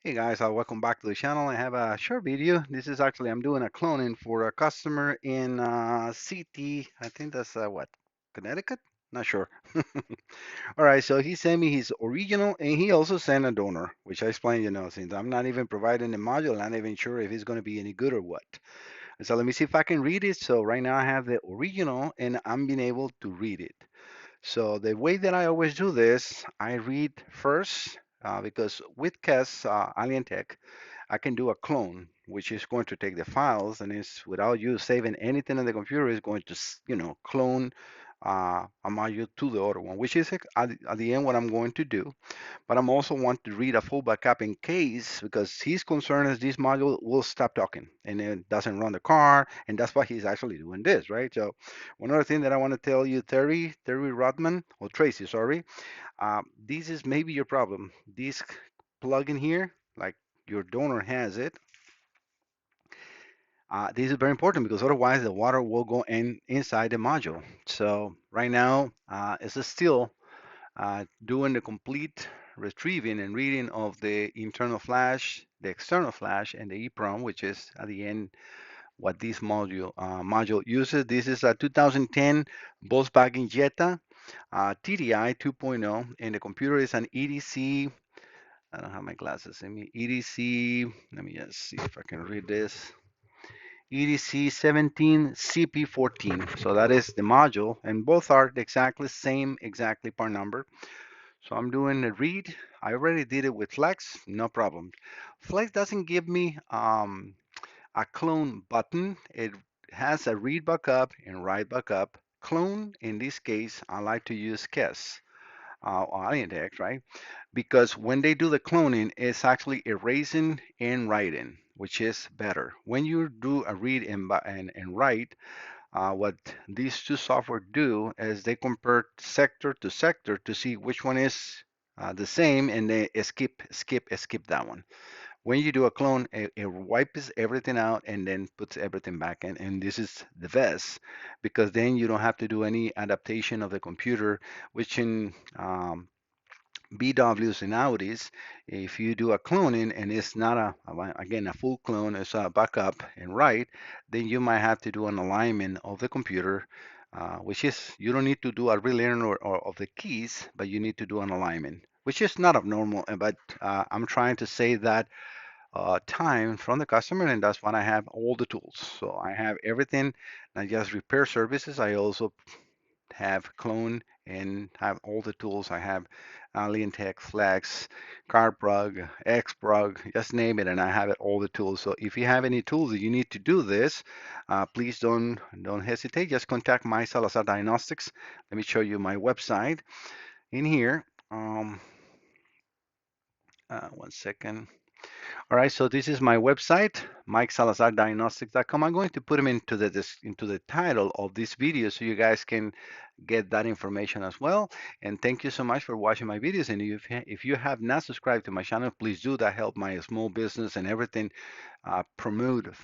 Hey guys, welcome back to the channel. I have a short video. This is actually I'm doing a cloning for a customer in CT. I think that's what, Connecticut? Not sure. All right, so he sent me his original, and he also sent a donor, which I explained, since I'm not even providing the module, I'm not even sure if it's going to be any good or what. So let me see if I can read it. So right now I have the original, and I'm being able to read it. So the way that I always do this, I read first because with CAS Alien Tech, I can do a clone, which is going to take the files and is without you saving anything on the computer, is going to clone a module to the other one, which is at the end what I'm going to do. But I'm also want to read a full backup in case, because his concern is this module will stop talking and it doesn't run the car, and that's why he's actually doing this, right? So one other thing that I want to tell you, Terry Rodman, or Tracy, sorry, this is maybe your problem. This plug in here, like your donor has it, this is very important because otherwise the water will go inside the module. So right now, it's still doing the complete retrieving and reading of the internal flash, the external flash, and the EEPROM, which is at the end what this module uses. This is a 2010 Volkswagen Jetta TDI 2.0, and the computer is an EDC. I don't have my glasses in me. EDC. Let me just see if I can read this. EDC 17 CP14. So that is the module, and both are the exactly same exactly part number. So I'm doing a read. I already did it with Flex, no problem. Flex doesn't give me a clone button. It has a read backup and write backup. Clone, in this case, I like to use KES or Index, right? Because when they do the cloning, it's actually erasing and writing, which is better. When you do a read and write, what these two software do is they compare sector to sector to see which one is the same, and they skip that one. When you do a clone, it wipes everything out and then puts everything back in. And this is the best because then you don't have to do any adaptation of the computer, which in BWs and Audis, if you do a cloning and it's not again, a full clone, it's a backup and write, then you might have to do an alignment of the computer, which is, you don't need to do a relearn or of the keys, but you need to do an alignment, which is not abnormal, but I'm trying to save that time from the customer, and that's when I have all the tools. So I have everything, not just repair services. I also have clone and have all the tools. I have Alien Tech, Flex, CarPrug, XPrug, just name it, and I have it all the tools. So if you have any tools that you need to do this, please don't hesitate. Just contact my Salazar Diagnostics. Let me show you my website in here. One second. All right, so this is my website, MikeSalazarDiagnostics.com. I'm going to put them into the title of this video so you guys can get that information as well. And thank you so much for watching my videos. And if you have not subscribed to my channel, please do. That help my small business and everything promote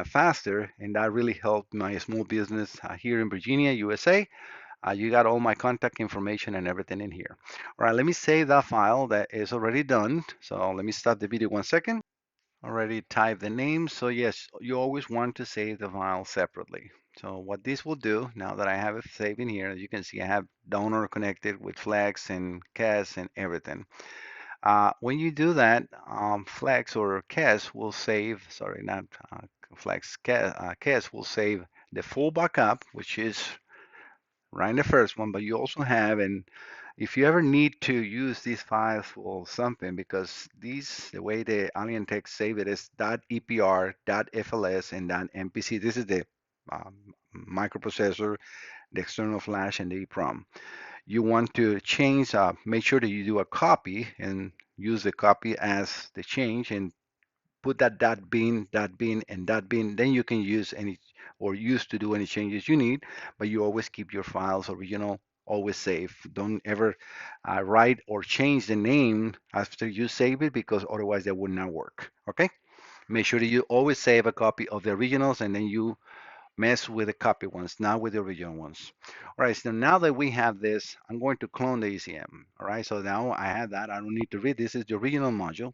faster, and that really helped my small business here in Virginia, USA. You got all my contact information and everything in here. All right, let me save that file that is already done. So let me stop the video 1 second. Already type the name. So yes, you always want to save the file separately. So what this will do, now that I have it saved in here, as you can see, I have donor connected with Flex and CAS and everything. When you do that, Flex or CAS will save, sorry, not Flex, CAS will save the full backup, which is right in the first one, but you also have, and if you ever need to use these files for something, because these, the way the Alien Text save it is .epr, .fls, and .mpc. This is the um, microprocessor, the external flash, and the EEPROM. You want to change, make sure that you do a copy and use the copy as the change and put that bin, and that bin. Then you can use any or use to do any changes you need, but you always keep your files original, always safe. Don't ever write or change the name after you save it, because otherwise that would not work. Okay? Make sure that you always save a copy of the originals, and then you mess with the copy ones, not with the original ones. All right, so now that we have this, I'm going to clone the ECM. All right, so now I have that. I don't need to read. This is the original module.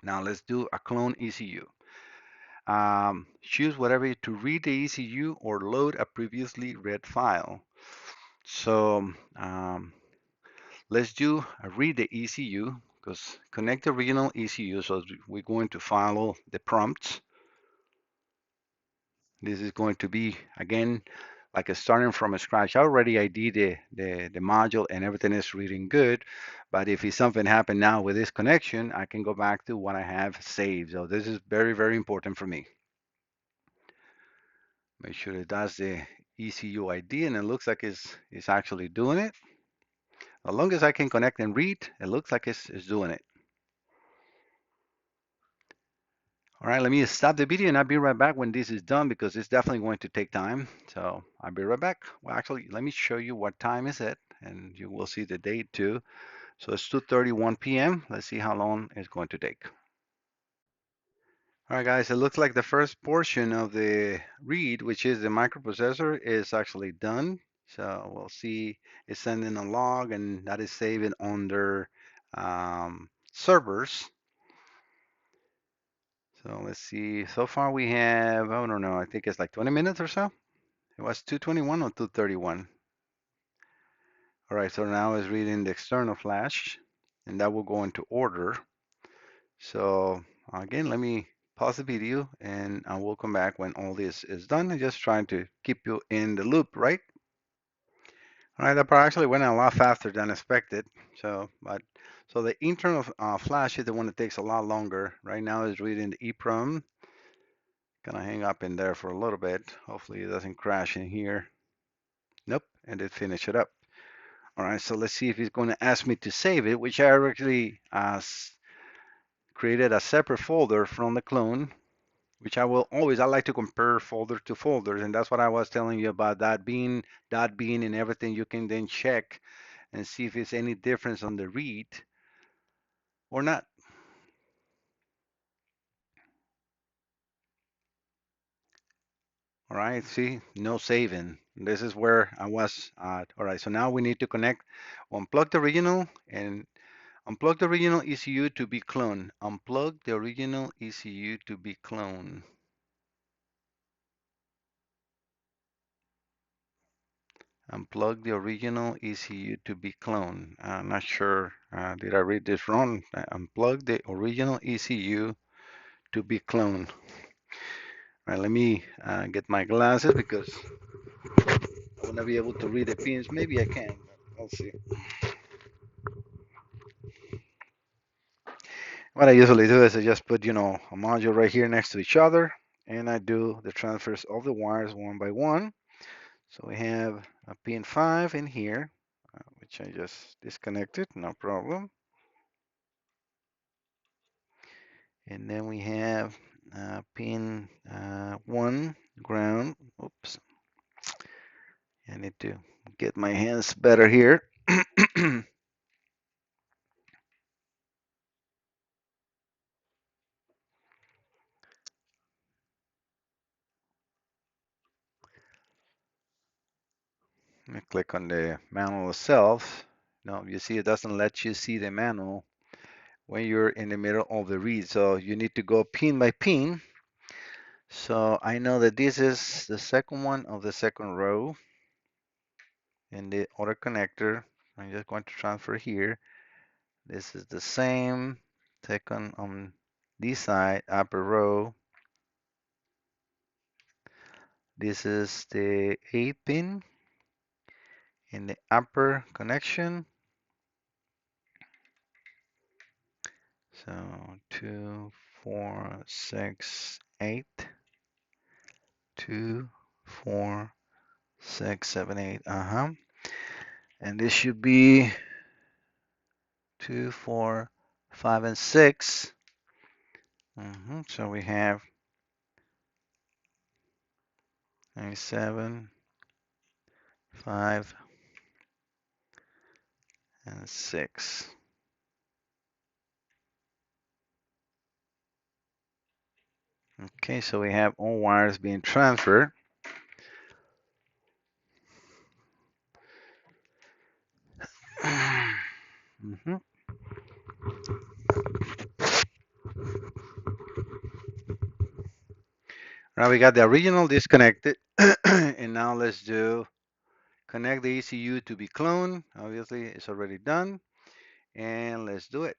Now let's do a clone ECU. Choose whatever to read the ECU or load a previously read file. So let's do a read the ECU, because connect the original ECU. So we're going to follow the prompts. This is going to be, again, like a starting from scratch. Already I did the module and everything is reading good. But if something happened now with this connection, I can go back to what I have saved. So this is very, very important for me. Make sure it does the ECU ID, and it looks like it's actually doing it. As long as I can connect and read, it looks like it's doing it. All right, let me stop the video and I'll be right back when this is done, because it's definitely going to take time. So I'll be right back. Well, actually, let me show you what time is it, and you will see the date too. So it's 2:31 p.m. Let's see how long it's going to take. All right, guys, it looks like the first portion of the read, which is the microprocessor, is actually done. So we'll see it's sending a log, and that is saving under servers. So let's see. So far we have, I don't know, I think it's like 20 minutes or so. It was 221 or 231. All right, so now it's reading the external flash, and that will go into order. So again, let me pause the video and I will come back when all this is done. I'm just trying to keep you in the loop, right? All right, that part actually went a lot faster than expected. So the internal flash is the one that takes a lot longer. Right now it's reading the EEPROM. Gonna hang up in there for a little bit. Hopefully it doesn't crash in here. Nope, and it finished it up. All right, so let's see if it's going to ask me to save it, which I actually created a separate folder from the clone, which I like to compare folder to folders, and that's what I was telling you about that being and everything. You can then check and see if it's any difference on the read or not. All right, see, no saving. This is where I was at. All right, so now we need to connect, unplug the original and unplug the original ECU to be cloned. Unplug the original ECU to be cloned. Unplug the original ECU to be cloned. I'm not sure, did I read this wrong? Unplug the original ECU to be cloned. All right, let me get my glasses, because I will not be able to read the pins. Maybe I can, but we'll see. What I usually do is I just put, a module right here next to each other, and I do the transfers of the wires one by one. So we have a pin 5 in here, which I just disconnected, no problem. And then we have pin 1 ground. Oops, I need to get my hands better here. Let me click on the manual itself. No, you see it doesn't let you see the manual when you're in the middle of the read. So you need to go pin by pin. So I know that this is the second one of the second row in the other connector. I'm just going to transfer here. This is the same second on this side, upper row. This is the 8 pin in the upper connection. So 2, 4, 6, 8. 2, 4, 6, 7, 8. And this should be 2, 4, 5, and 6. So we have 7, 5, and 6. Okay, so we have all wires being transferred. Now we got the original disconnected, and now let's do connect the ECU to be cloned. Obviously, it's already done, and let's do it.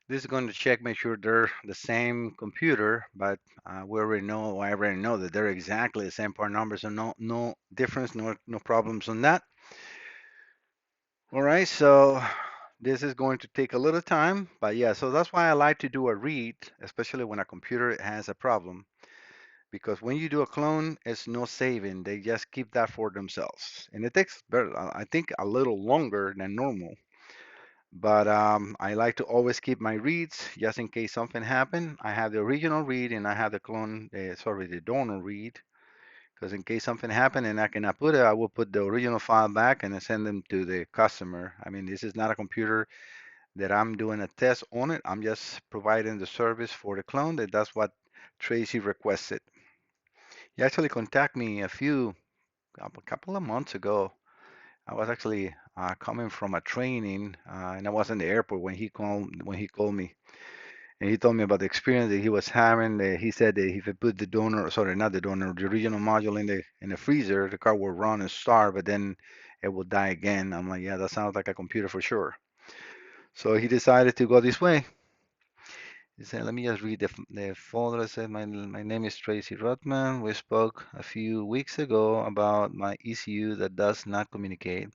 This is going to check, make sure they're the same computer, but I already know that they're exactly the same part numbers, so no difference, no problems on that. All right, so this is going to take a little time, but yeah, so that's why I like to do a read, especially when a computer has a problem, because when you do a clone, it's no saving. They just keep that for themselves, and it takes, I think, a little longer than normal. But I like to always keep my reads just in case something happen. I have the original read and I have the clone, sorry, the donor read, because in case something happen and I cannot put it, I will put the original file back and then send them to the customer. I mean, this is not a computer that I'm doing a test on it. I'm just providing the service for the clone. That's what Tracy requested. He actually contacted me a couple of months ago. I was actually coming from a training, and I was in the airport when he called me, and he told me about the experience that he was having. He said that if he put the donor, sorry, not the donor, the original module in the freezer, the car will run and start, but then it will die again. I'm like, yeah, that sounds like a computer for sure. So he decided to go this way. He said, let me just read the folder. It said, my name is Tracy Rotman. We spoke a few weeks ago about my ECU that does not communicate.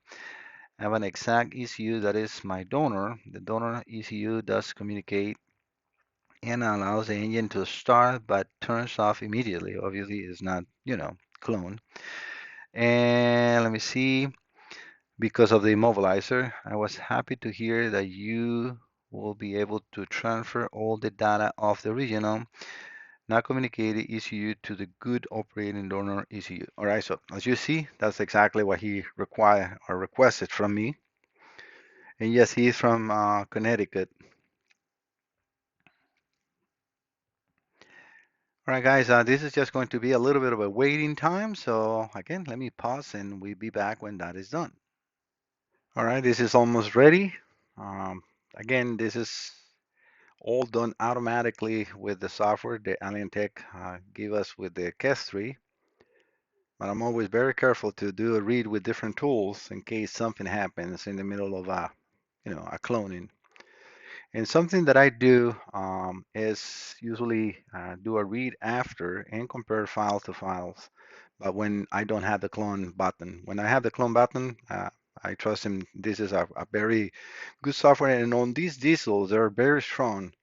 I have an exact ECU that is my donor. The donor ECU does communicate and allows the engine to start but turns off immediately. Obviously, it's not, clone. And let me see, because of the immobilizer, I was happy to hear that you will be able to transfer all the data of the original, not communicated ECU to the good operating donor ECU. All right, so as you see, that's exactly what he required or requested from me. And yes, he is from Connecticut. All right, guys, this is just going to be a little bit of a waiting time. So again, let me pause and we'll be back when that is done. All right, this is almost ready. Um, Again, this is all done automatically with the software that Alien Tech give us with the KES3. But I'm always very careful to do a read with different tools in case something happens in the middle of a cloning. And something that I do is usually do a read after and compare file to files. But when I don't have the clone button, when I have the clone button, I trust him. This is a very good software. And on these diesels, they're very strong.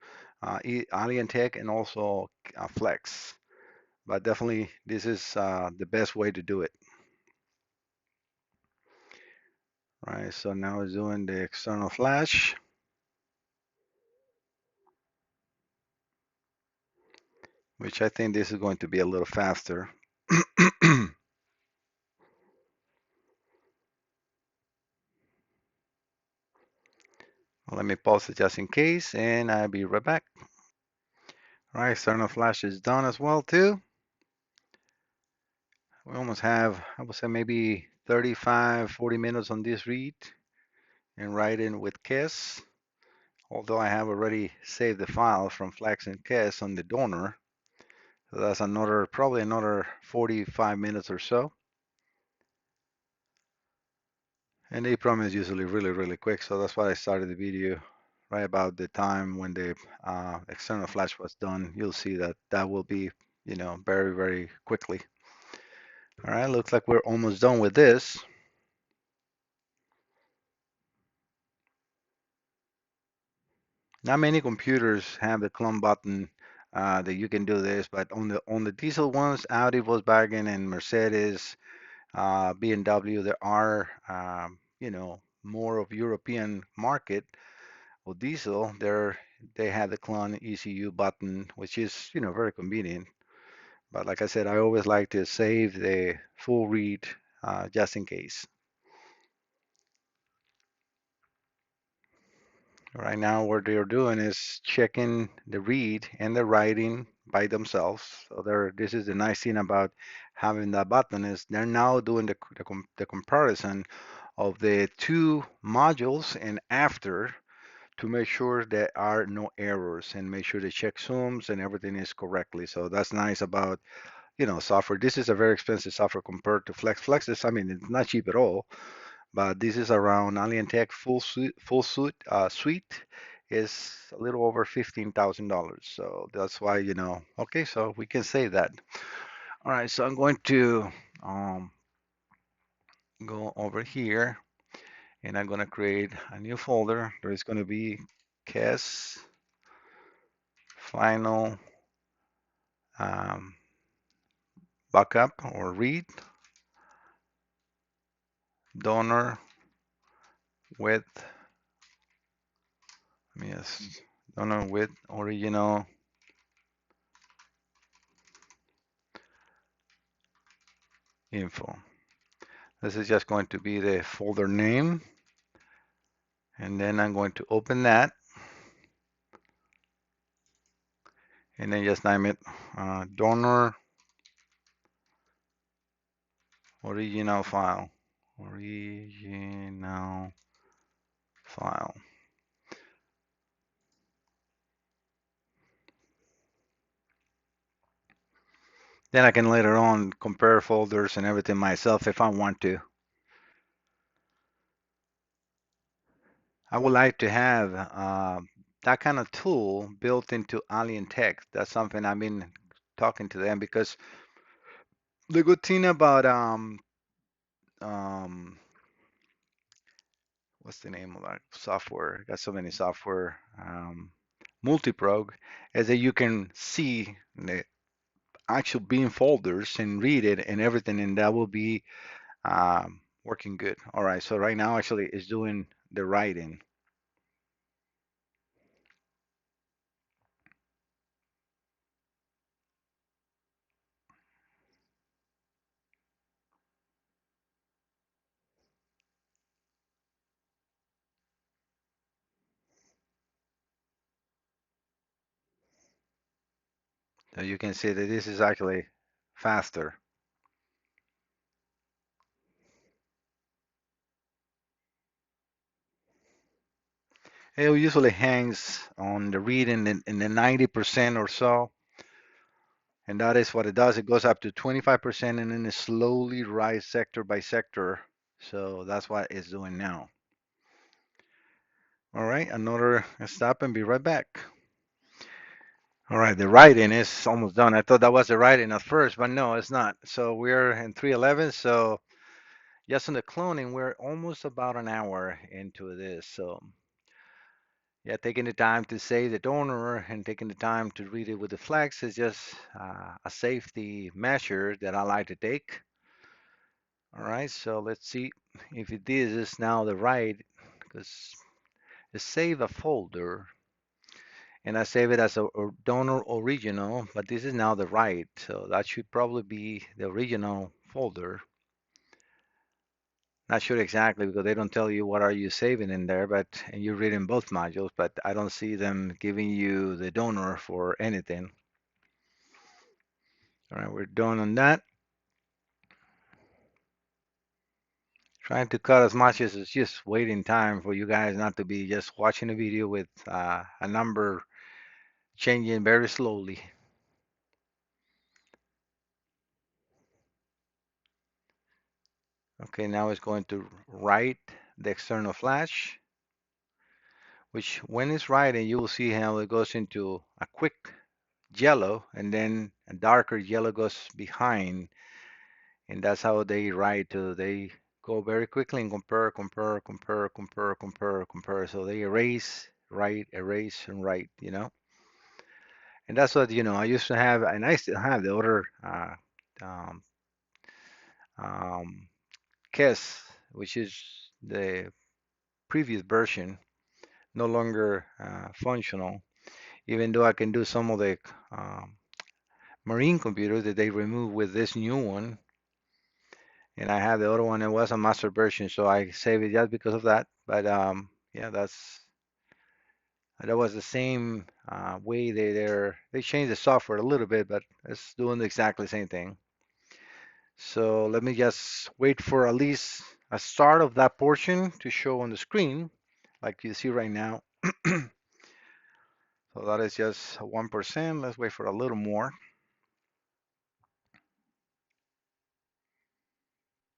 Alien Tech and also Flex. But definitely, this is the best way to do it. Right. So now it's doing the external flash, which I think this is going to be a little faster. Let me pause it just in case, and I'll be right back. All right, external flash is done as well too. We almost have, I would say maybe 35, 40 minutes on this read and write in with KES. Although I have already saved the file from Flex and KES on the donor. So that's probably another 45 minutes or so. And the EEPROM is usually really, really quick. So that's why I started the video right about the time when the external flash was done. You'll see that that will be, very, very quickly. All right, looks like we're almost done with this. Not many computers have the clone button that you can do this, but on the diesel ones, Audi, Volkswagen, and Mercedes, BMW, there are more of European market. Well, diesel, they have the clone ECU button, which is very convenient. But like I said, I always like to save the full read just in case. Right now, what they're doing is checking the read and the writing by themselves. So this is the nice thing about having that button is they're now doing the comparison of the two modules and after to make sure there are no errors and make sure the check zooms and everything is correctly. So that's nice about, software. This is a very expensive software compared to Flex. Flex is, I mean, it's not cheap at all, but this is around Alien Tech suite is a little over $15,000. So that's why, okay, so we can say that. All right, so I'm going to um, go over here and I'm going to create a new folder. There's going to be CAS final um, backup or read donor with, yes, donor with original info. This is just going to be the folder name, and then I'm going to open that and then just name it donor original file. Original file. Then I can later on compare folders and everything myself if I want to. I would like to have that kind of tool built into Alien Tech. That's something I've been talking to them because the good thing about um, what's the name of that software? Got so many software. Multiprog is that you can see the actual bin folders and read it and everything, and that will be working good. All right, so right now actually it's doing the writing. So you can see that this is actually faster. It usually hangs on the reading in the 90% or so, and that is what it does. It goes up to 25% and then it slowly rise sector by sector. So that's what it's doing now. All right, another stop and be right back. All right, the writing is almost done. I thought that was the writing at first, but no, it's not. So we're in 311. So just on the cloning, we're almost about an hour into this. So yeah, taking the time to save the donor and taking the time to read it with the flex is just a safety measure that I like to take. All right, so let's see if this is now the right, because it save a folder and I save it as a donor original, but this is now the right, so that should probably be the original folder. Not sure exactly because they don't tell you what are you saving in there, but and you read in both modules, but I don't see them giving you the donor for anything. All right, we're done on that. Trying to cut as much as it's just waiting time for you guys not to be just watching a video with a number changing very slowly. Okay, now it's going to write the external flash, which when it's writing, you will see how it goes into a quick yellow and then a darker yellow goes behind. And that's how they write. They go very quickly and compare, compare, compare, compare, compare, compare. So they erase, and write. And that's what, I used to have, and I still have the other um, um, KES, which is the previous version, no longer functional, even though I can do some of the um, marine computers that they removed with this new one. And I have the other one. It was a master version, so I saved it just because of that. But yeah, that was the same way they changed the software a little bit, but it's doing exactly the same thing. So let me just wait for at least a start of that portion to show on the screen, like you see right now. So that is just 1%. Let's wait for a little more.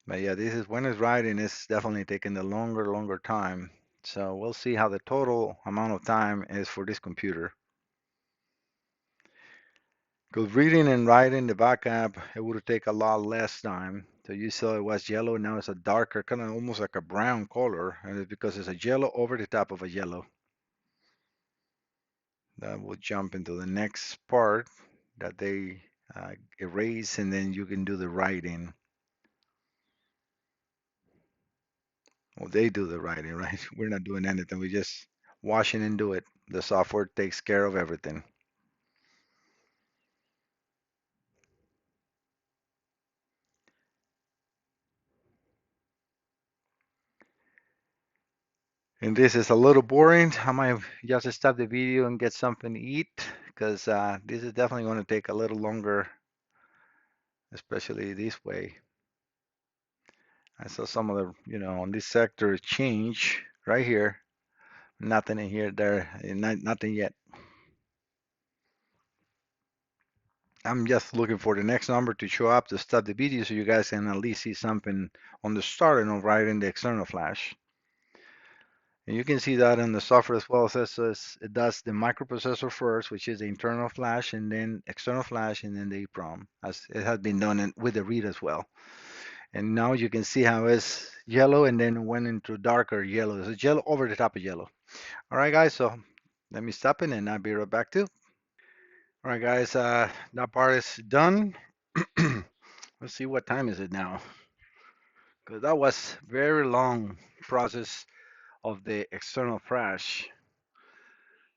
But yeah, this is when it's riding, it's definitely taking the longer time. So we'll see how the total amount of time is for this computer. Because reading and writing the backup, it would take a lot less time. So you saw it was yellow, now it's a darker, kind of almost like a brown color, and it's because it's a yellow over the top of a yellow. That will jump into the next part that they erase, and then you can do the writing. Well, they do the writing, right? We're not doing anything. We just wash it and do it. The software takes care of everything. And this is a little boring. I might just stop the video and get something to eat because this is definitely going to take a little longer, especially this way. I saw some of the, on this sector change right here. Nothing in here, there, nothing yet. I'm just looking for the next number to show up to stop the video so you guys can at least see something on the start and on right in the external flash. And you can see that in the software as well. It says it does the microprocessor first, which is the internal flash, and then external flash, and then the EEPROM, as it has been done with the read as well. And now you can see how it's yellow and then went into darker yellow. It's yellow over the top of yellow. All right, guys, so let me stop it and I'll be right back too. All right, guys, that part is done. Let's see what time is it now, because that was very long process of the external flash.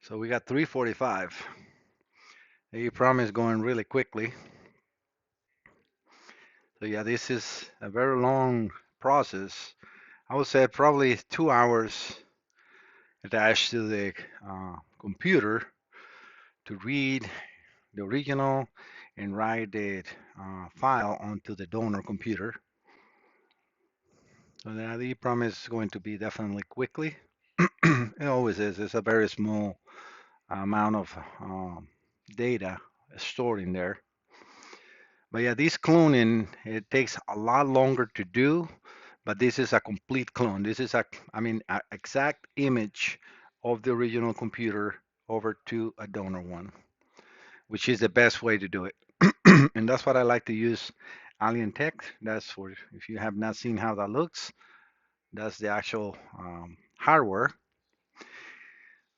So we got 3:45. The EEPROM is going really quickly. So yeah, this is a very long process. I would say probably 2 hours attached to the computer to read the original and write the file onto the donor computer. So now the EEPROM is going to be definitely quickly. It always is. It's a very small amount of data stored in there. But yeah, this cloning, it takes a lot longer to do, but this is a complete clone. This is a exact image of the original computer over to a donor one, which is the best way to do it. And that's what I like to use Alien Tech. That's for, if you have not seen how that looks, that's the actual hardware.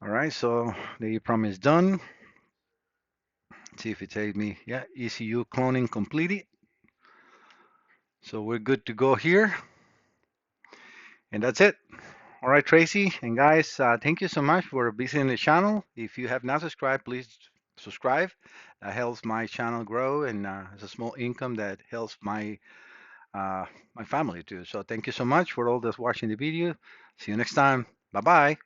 All right, so the EEPROM is done. See if it tells me, yeah, ECU cloning completed. So we're good to go here. And that's it. All right, Tracy and guys, thank you so much for visiting the channel. If you have not subscribed, please subscribe. That helps my channel grow, and it's a small income that helps my family too. So thank you so much for all those watching the video. See you next time. Bye bye.